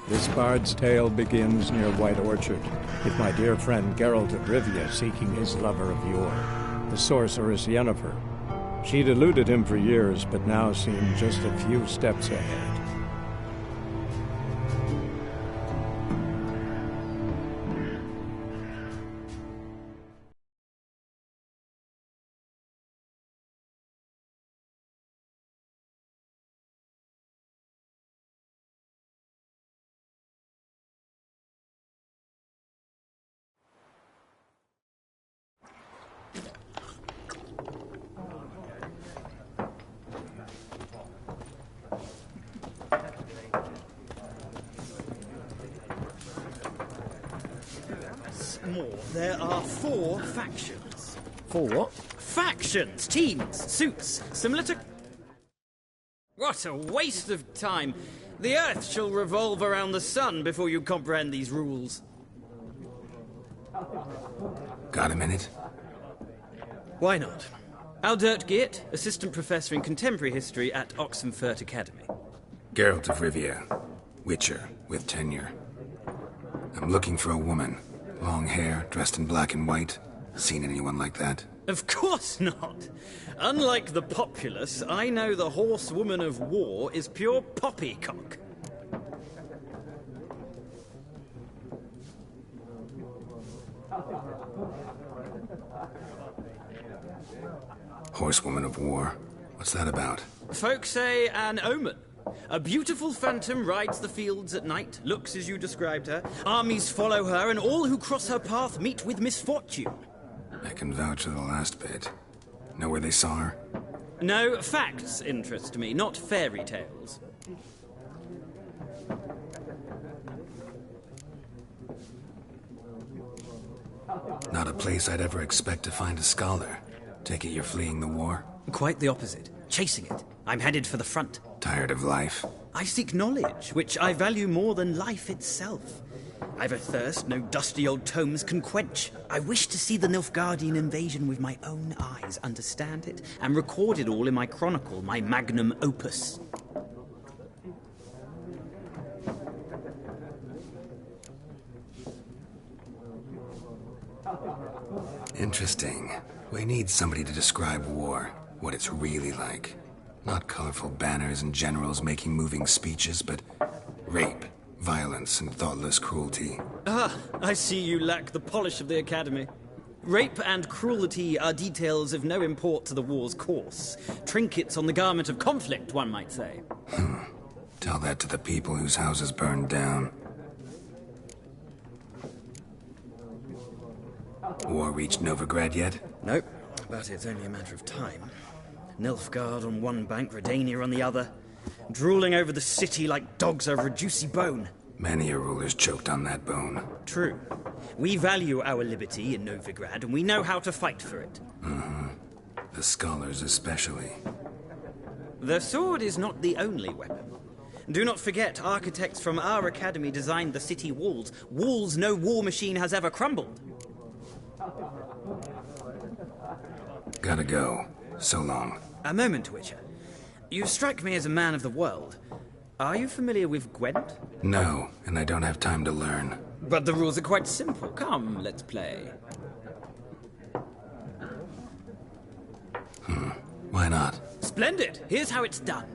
This bard's tale begins near White Orchard, with my dear friend Geralt of Rivia seeking his lover of yore, the sorceress Yennefer. She'd eluded him for years, but now seemed just a few steps ahead. More. There are 4 factions. 4 what? Factions! Teams! Suits! Similar to... What a waste of time! The Earth shall revolve around the sun before you comprehend these rules. Got a minute? Why not? Aldert Geert, Assistant Professor in Contemporary History at Oxenfurt Academy. Geralt of Rivia, Witcher, with tenure. I'm looking for a woman. Long hair, dressed in black and white. Seen anyone like that? Of course not! Unlike the populace, I know the horsewoman of war is pure poppycock. Horsewoman of war? What's that about? Folk say an omen. A beautiful phantom rides the fields at night, looks as you described her. Armies follow her, and all who cross her path meet with misfortune. I can vouch for the last bit. Know where they saw her? No, facts interest me, not fairy tales. Not a place I'd ever expect to find a scholar. Take it you're fleeing the war? Quite the opposite. Chasing it. I'm headed for the front. Tired of life? I seek knowledge, which I value more than life itself. I've a thirst no dusty old tomes can quench. I wish to see the Nilfgaardian invasion with my own eyes, understand it, and record it all in my chronicle, my magnum opus. Interesting. We need somebody to describe war, what it's really like. Not colorful banners and generals making moving speeches, but rape, violence, and thoughtless cruelty. Ah, I see you lack the polish of the Academy. Rape and cruelty are details of no import to the war's course. Trinkets on the garment of conflict, one might say. Tell that to the people whose houses burned down. War reached Novigrad yet? Nope, but it's only a matter of time. Nilfgaard on one bank, Redania on the other. Drooling over the city like dogs over a juicy bone. Many a ruler's choked on that bone. True. We value our liberty in Novigrad, and we know how to fight for it. The scholars especially. The sword is not the only weapon. Do not forget, architects from our academy designed the city walls. Walls no war machine has ever crumbled. Gotta go. So long. A moment, Witcher. You strike me as a man of the world. Are you familiar with Gwent? No, and I don't have time to learn. But the rules are quite simple. Come, let's play. Why not? Splendid! Here's how it's done.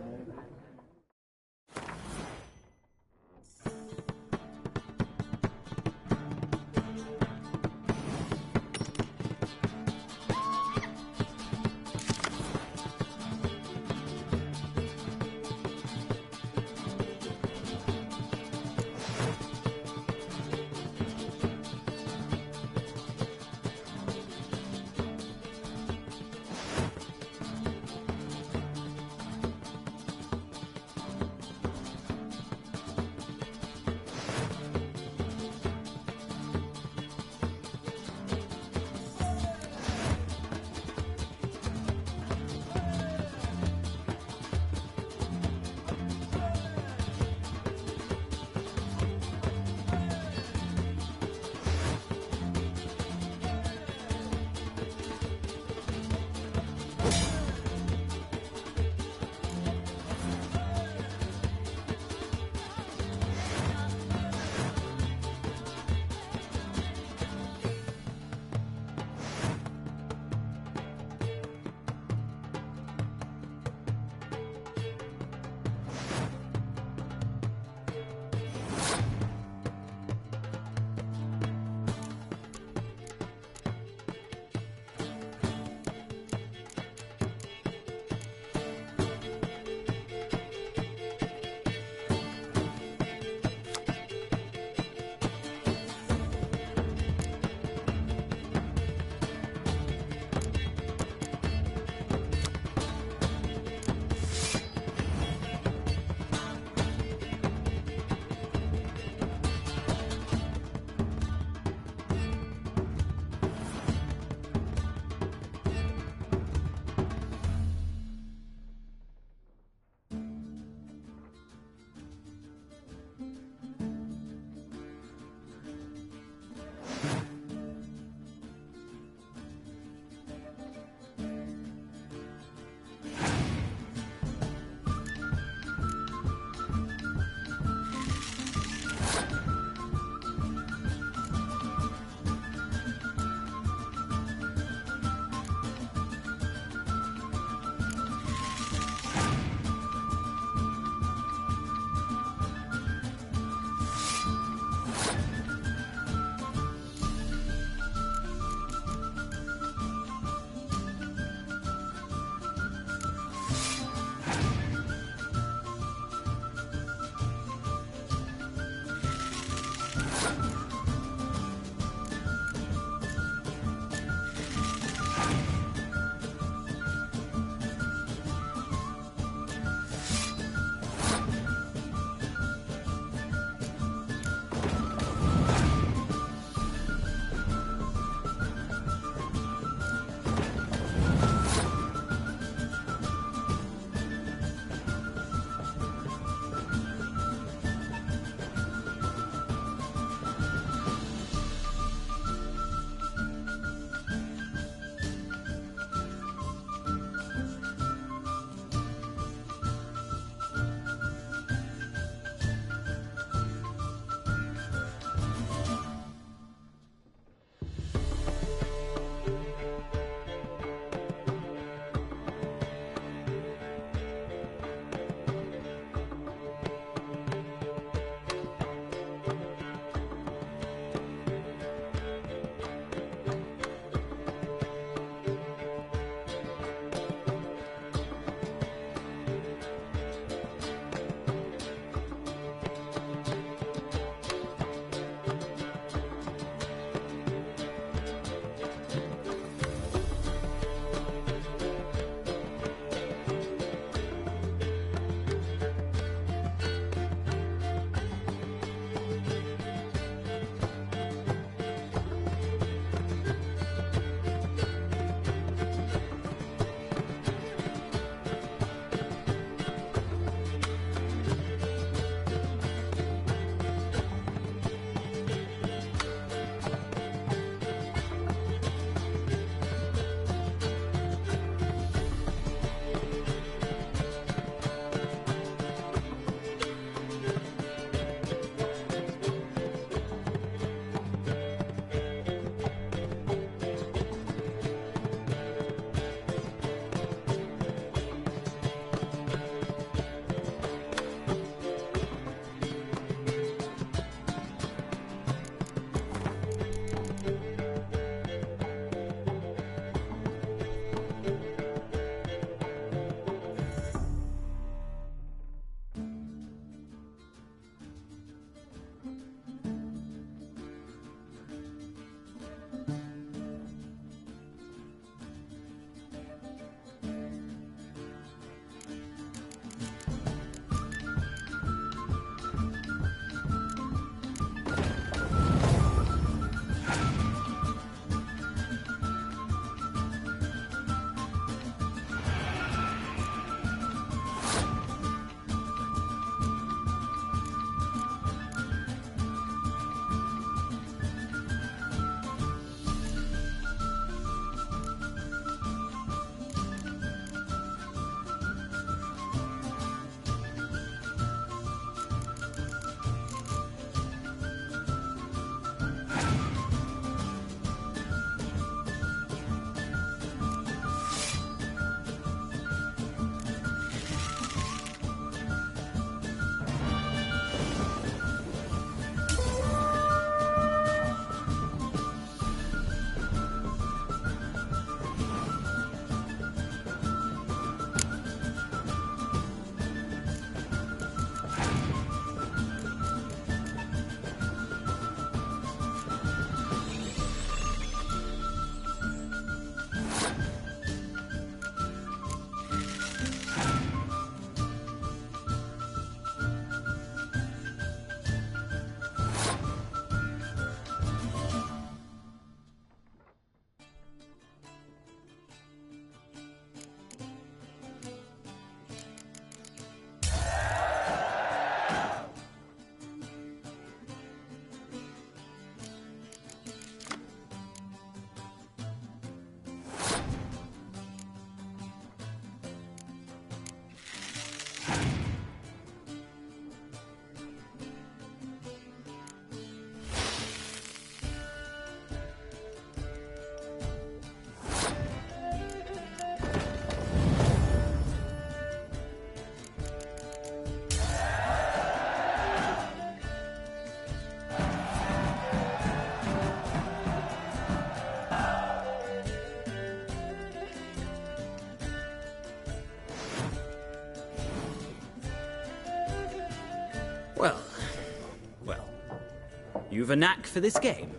You've a knack for this game.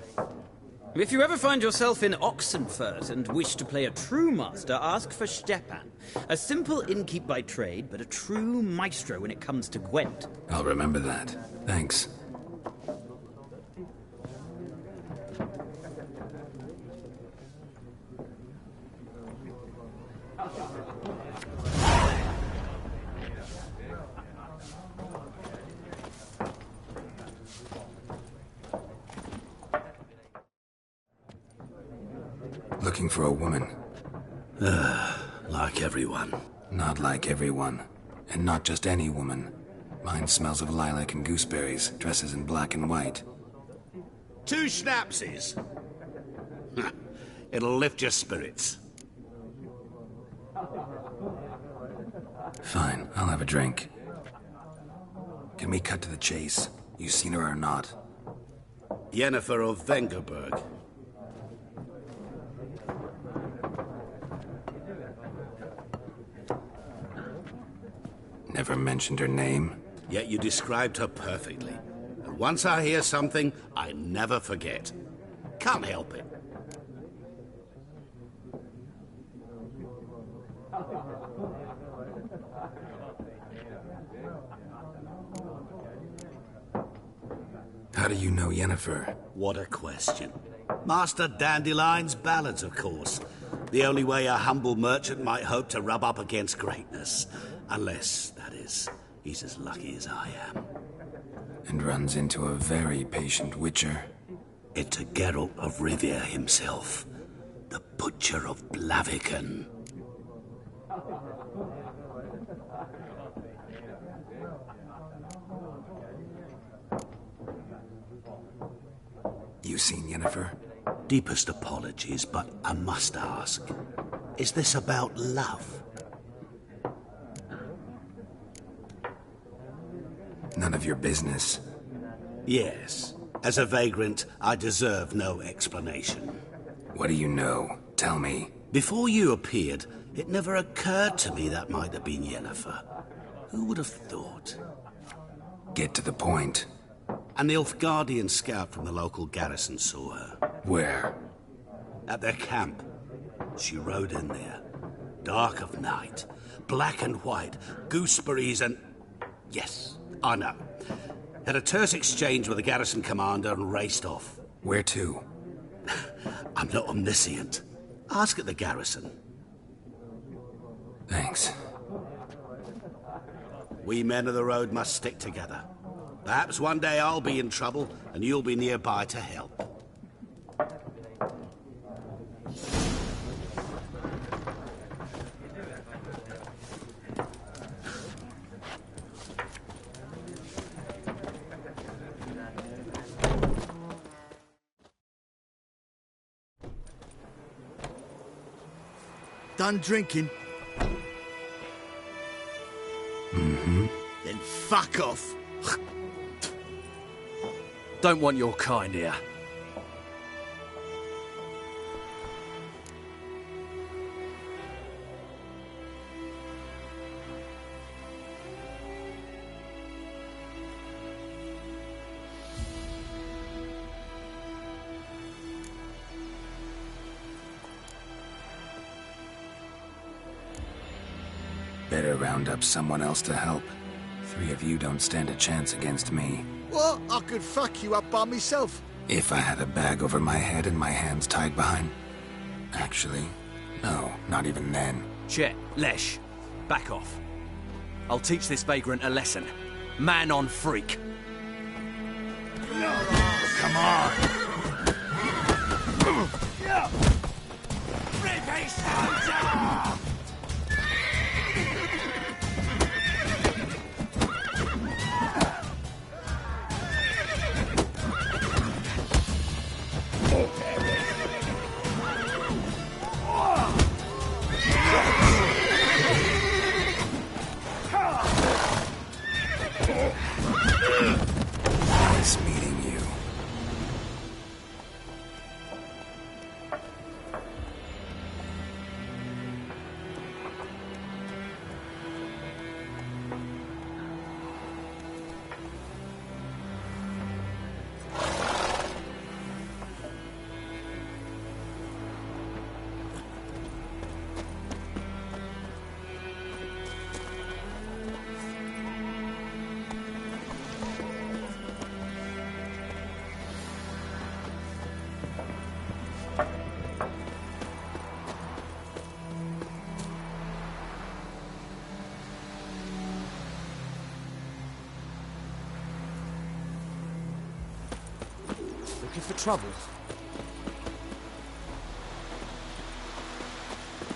If you ever find yourself in Oxenfurt and wish to play a true master, ask for Stepan. A simple innkeep by trade, but a true maestro when it comes to Gwent. I'll remember that. Thanks. Looking for a woman. Like everyone. Not like everyone. And not just any woman. Mine smells of lilac and gooseberries, dresses in black and white. 2 schnapsies. It'll lift your spirits. Fine, I'll have a drink. Can we cut to the chase? You seen her or not? Yennefer of Vengerberg. Never mentioned her name. Yet you described her perfectly. And once I hear something, I never forget. Can't help it. How do you know Yennefer? What a question. Master Dandelion's ballads, of course. The only way a humble merchant might hope to rub up against greatness. Unless, that is, he's as lucky as I am. And runs into a very patient witcher. Into Geralt of Rivia himself. The Butcher of Blaviken. You seen Yennefer? Deepest apologies, but I must ask. Is this about love? None of your business. Yes. As a vagrant, I deserve no explanation. What do you know? Tell me. Before you appeared, it never occurred to me that might have been Yennefer. Who would have thought? Get to the point. An Nilfgaardian scout from the local garrison saw her. Where? At their camp. She rode in there. Dark of night. Black and white. Gooseberries and... Yes, I know. Had a terse exchange with the garrison commander and raced off. Where to? I'm not omniscient. Ask at the garrison. Thanks. We men of the road must stick together. Perhaps one day I'll be in trouble and you'll be nearby to help. Done drinking? Mm-hmm. Then fuck off. Don't want your kind here. Better round up someone else to help. 3 of you don't stand a chance against me. What? I could fuck you up by myself. If I had a bag over my head and my hands tied behind... Actually, no, not even then. Chet, Lesh, back off. I'll teach this vagrant a lesson. Man on freak. Come on. Looking for trouble?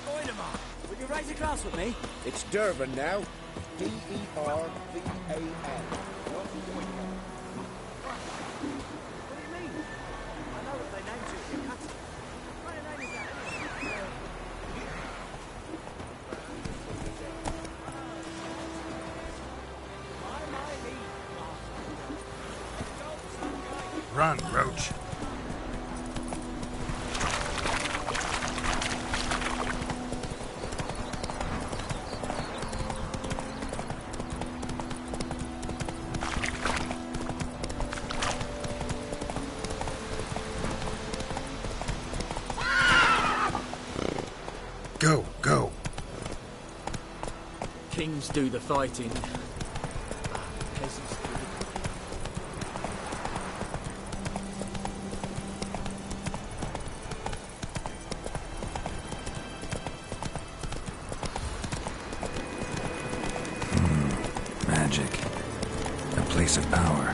Oidemar, will you raise a glass with me? It's Durban now. D-E-R-V-A-N. What do you mean? I know what they named you if you cut it. What kind of name is that anyway? Run, Roach. Go, go. Kings do the fighting. Peasants do the... Magic. A place of power.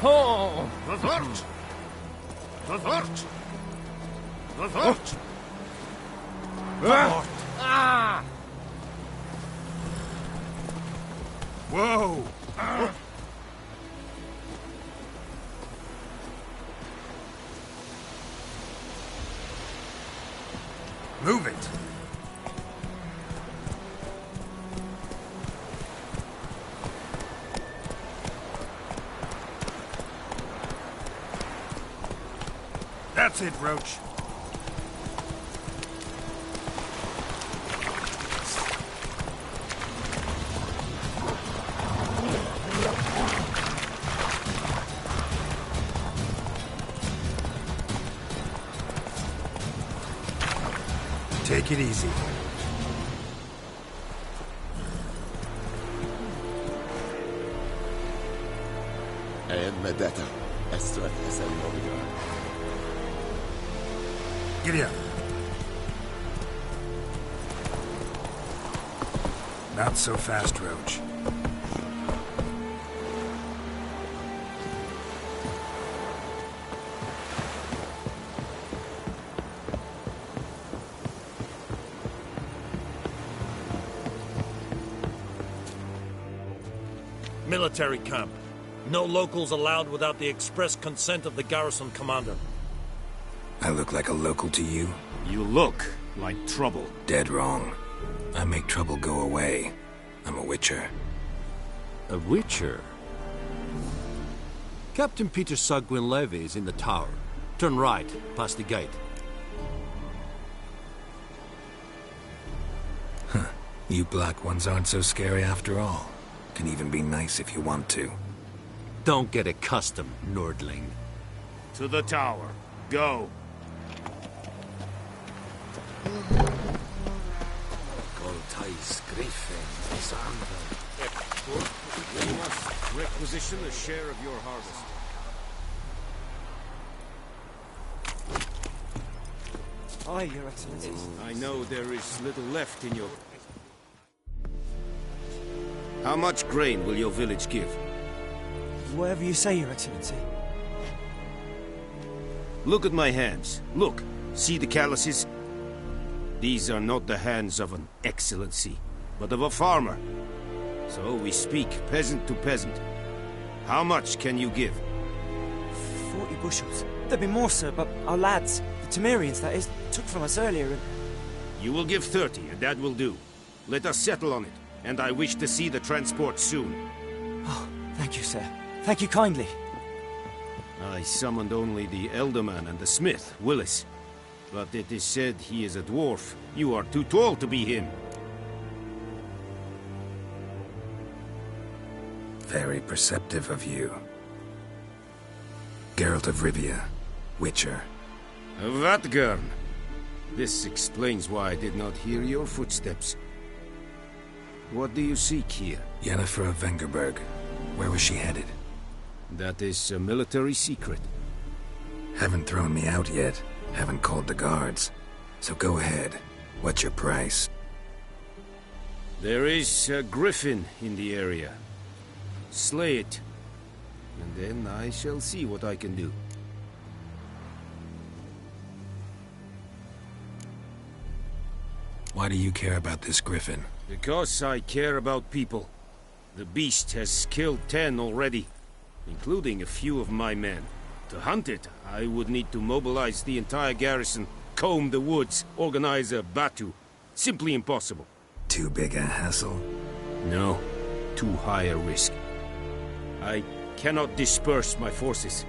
Oh! Dat wordt! Dat wordt! Dat wordt! Ah! Whoa! Move it! That's it, Roach. Take it easy. Elmedeta. Ezt születkezem magra. Giddy up. Not so fast, Roach. Military camp. No locals allowed without the express consent of the garrison commander. I look like a local to you? You look like trouble. Dead wrong. I make trouble go away. I'm a witcher. A witcher? Captain Peter Sagwin Levy is in the tower. Turn right, past the gate. Huh. You black ones aren't so scary after all. Can even be nice if you want to. Don't get accustomed, Nordling. To the tower. Go. We must requisition a share of your harvest. Aye, Your Excellencies. I know there is little left in your... How much grain will your village give? Whatever you say, Your Excellency. Look at my hands. Look. See the calluses? These are not the hands of an excellency, but of a farmer. So we speak peasant to peasant. How much can you give? 40 bushels. There'd be more, sir, but our lads, the Temerians, that is, took from us earlier and... You will give 30, and that will do. Let us settle on it, and I wish to see the transport soon. Oh, thank you, sir. Thank you kindly. I summoned only the Elderman and the smith, Willis. But it is said he is a dwarf. You are too tall to be him. Very perceptive of you. Geralt of Rivia, Witcher. Vatgern. This explains why I did not hear your footsteps. What do you seek here? Yennefer of Vengerberg. Where was she headed? That is a military secret. Haven't thrown me out yet. Haven't called the guards. So go ahead. What's your price? There is a griffin in the area. Slay it. And then I shall see what I can do. Why do you care about this griffin? Because I care about people. The beast has killed 10 already, including a few of my men. To hunt it, I would need to mobilize the entire garrison, comb the woods, organize a batu. Simply impossible. Too big a hassle? No, too high a risk. I cannot disperse my forces.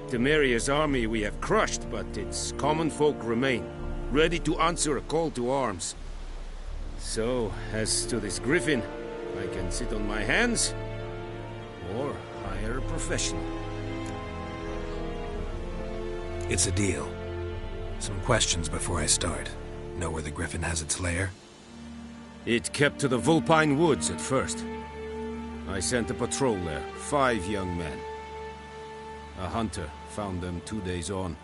Temeria's army we have crushed, but its common folk remain, ready to answer a call to arms. So, as to this griffin, I can sit on my hands, or hire a professional. It's a deal. Some questions before I start. Know where the griffin has its lair? It kept to the Vulpine Woods at first. I sent a patrol there, 5 young men. A hunter found them 2 days on.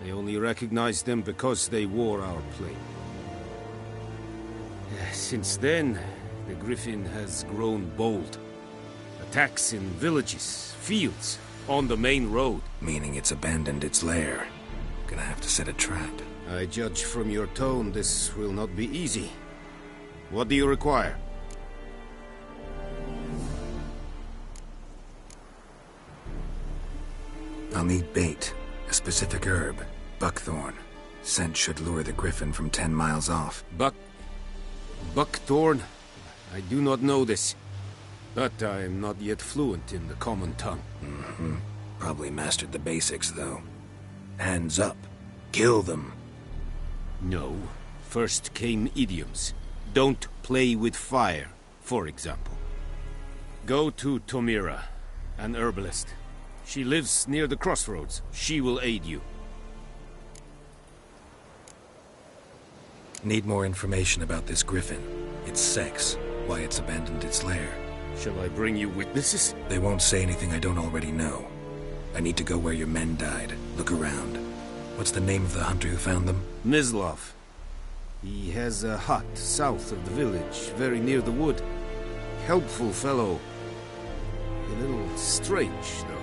They only recognized them because they wore our plate. Since then, the griffin has grown bold. Attacks in villages, fields, on the main road. Meaning it's abandoned its lair. Gonna have to set a trap. I judge from your tone this will not be easy. What do you require? I'll need bait. A specific herb. Buckthorn. Scent should lure the griffin from 10 miles off. Buckthorn? I do not know this. But I am not yet fluent in the common tongue. Probably mastered the basics, though. Hands up. Kill them. No. First came idioms. Don't play with fire, for example. Go to Tomira, an herbalist. She lives near the crossroads. She will aid you. Need more information about this griffin. Its sex, why it's abandoned its lair. Shall I bring you witnesses? They won't say anything I don't already know. I need to go where your men died. Look around. What's the name of the hunter who found them? Mislav. He has a hut south of the village, very near the wood. Helpful fellow. A little strange, though.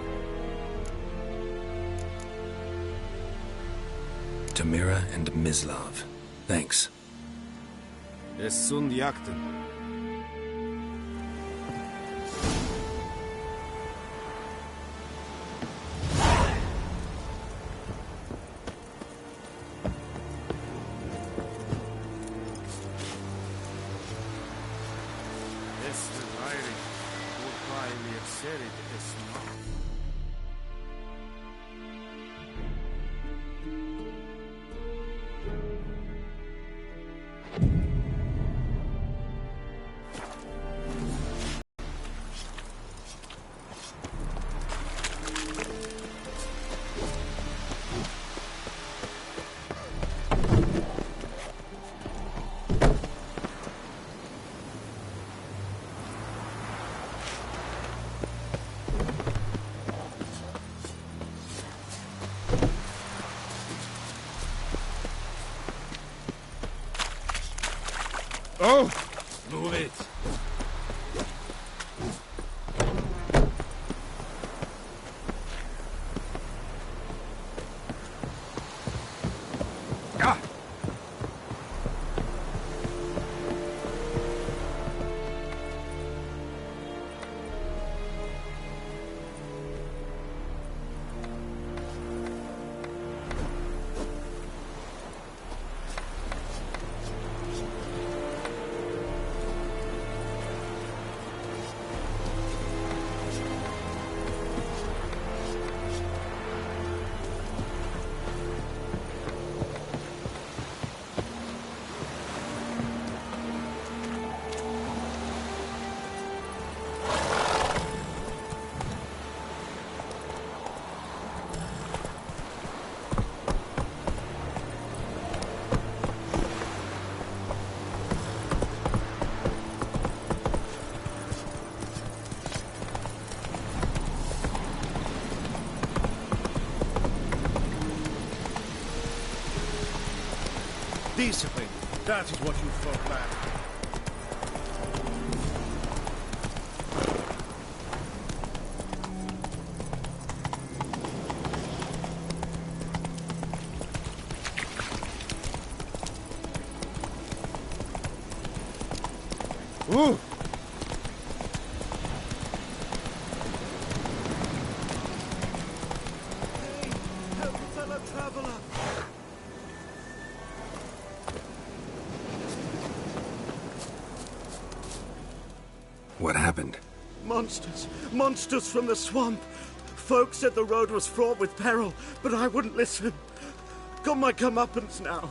Tamira and Mislav. Thanks. Es sunt jakten. Oh! Move it! Discipline. That is what you folk lack. Ooh! Hey, help a fellow traveler! What happened? Monsters! Monsters from the swamp! Folk said the road was fraught with peril, but I wouldn't listen. Got my comeuppance now.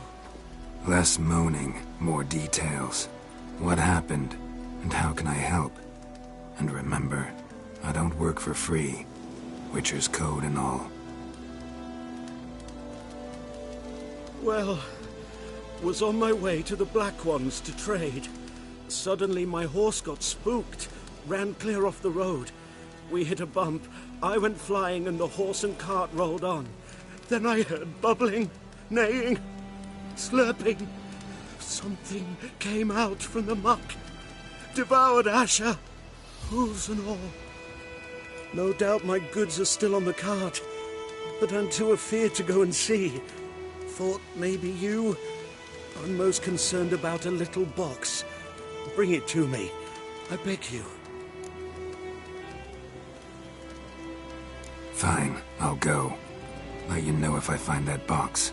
Less moaning, more details. What happened, and how can I help? And remember, I don't work for free. Witcher's code and all. Well, was on my way to the Black Ones to trade. Suddenly my horse got spooked, ran clear off the road. We hit a bump, I went flying and the horse and cart rolled on. Then I heard bubbling, neighing, slurping. Something came out from the muck, devoured Asher, hooves and all. No doubt my goods are still on the cart, but I'm too afeard to go and see. Thought maybe you. I'm most concerned about a little box. Bring it to me, I beg you. Fine, I'll go. Let you know if I find that box.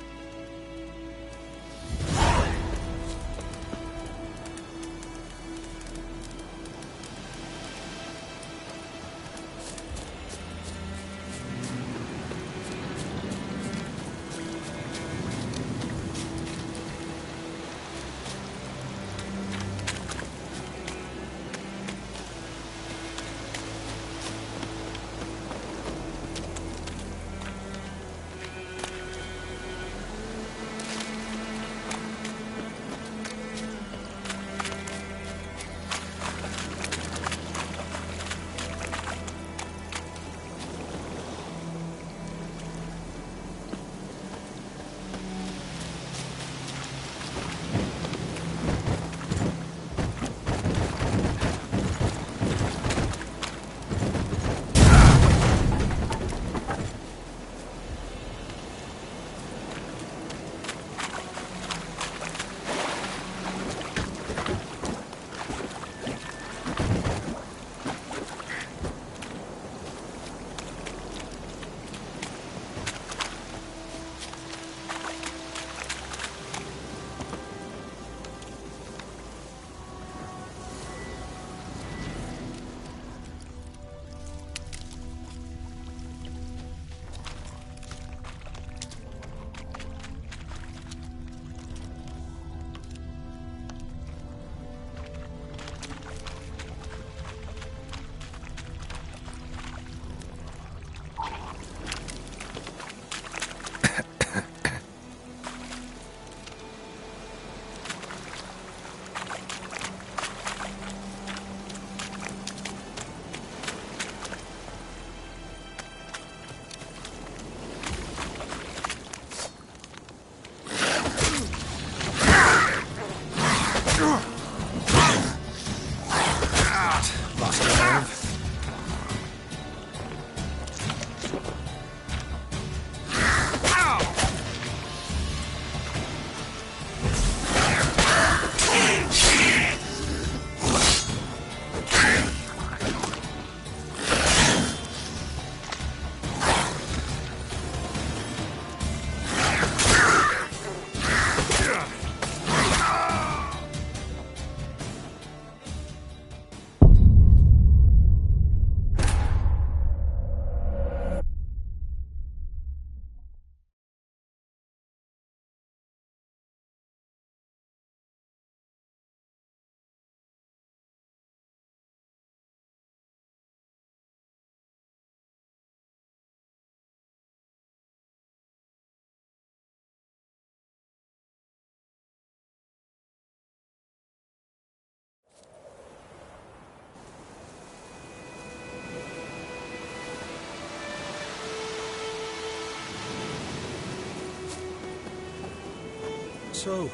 So,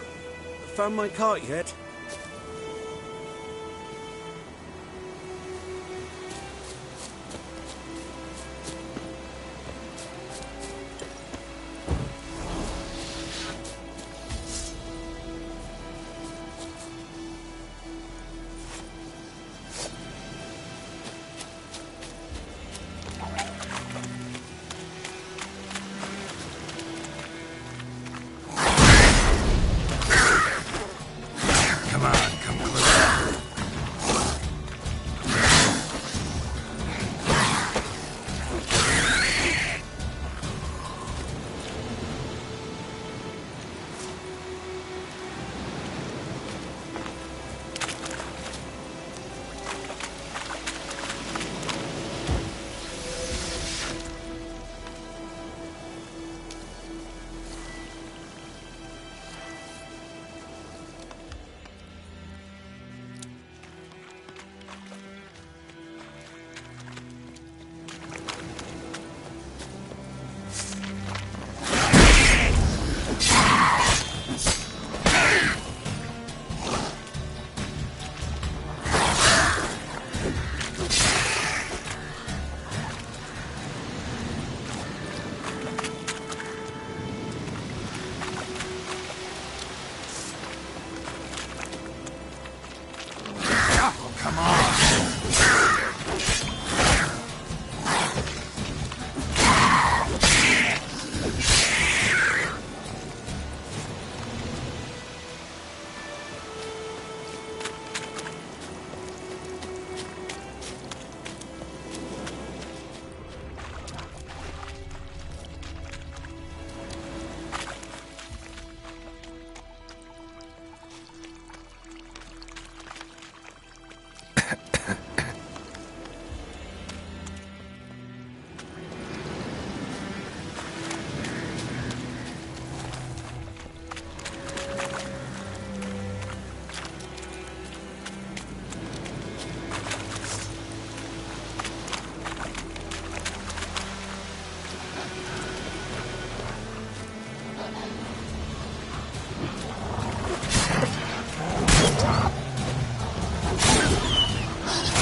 found my cart yet?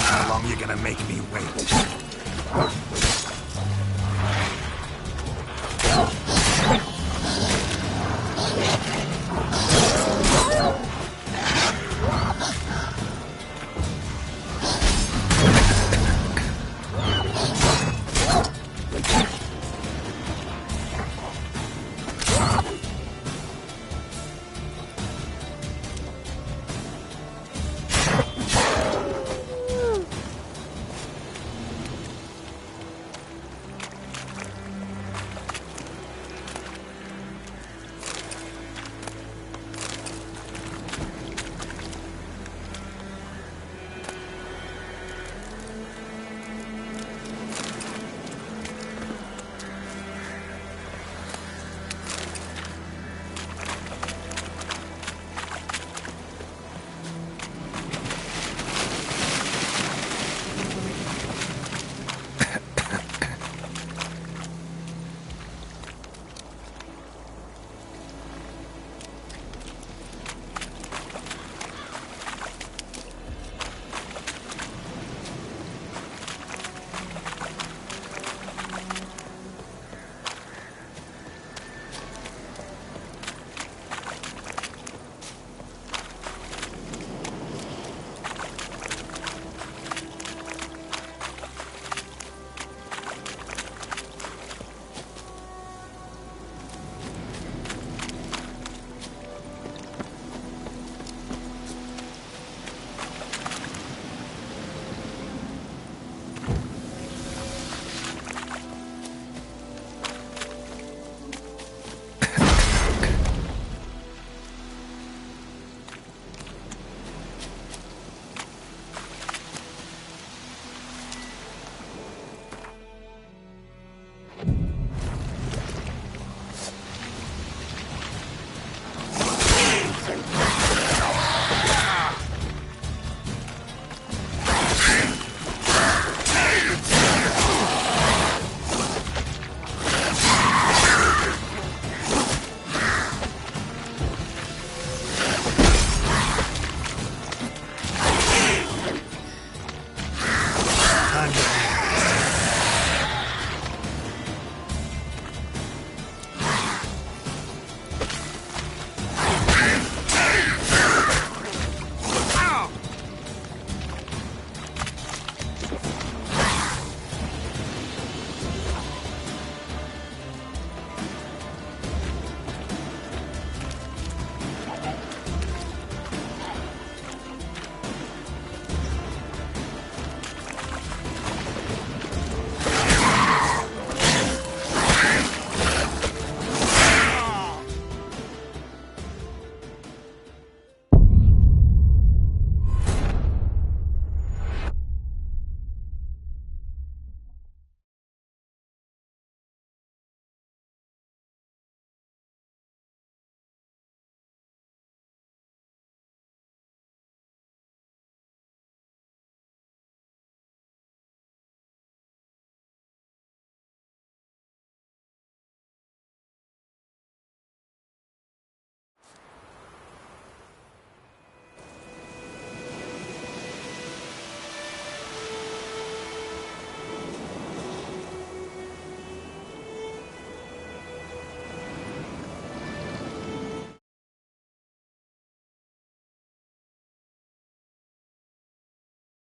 How long you gonna make me wait?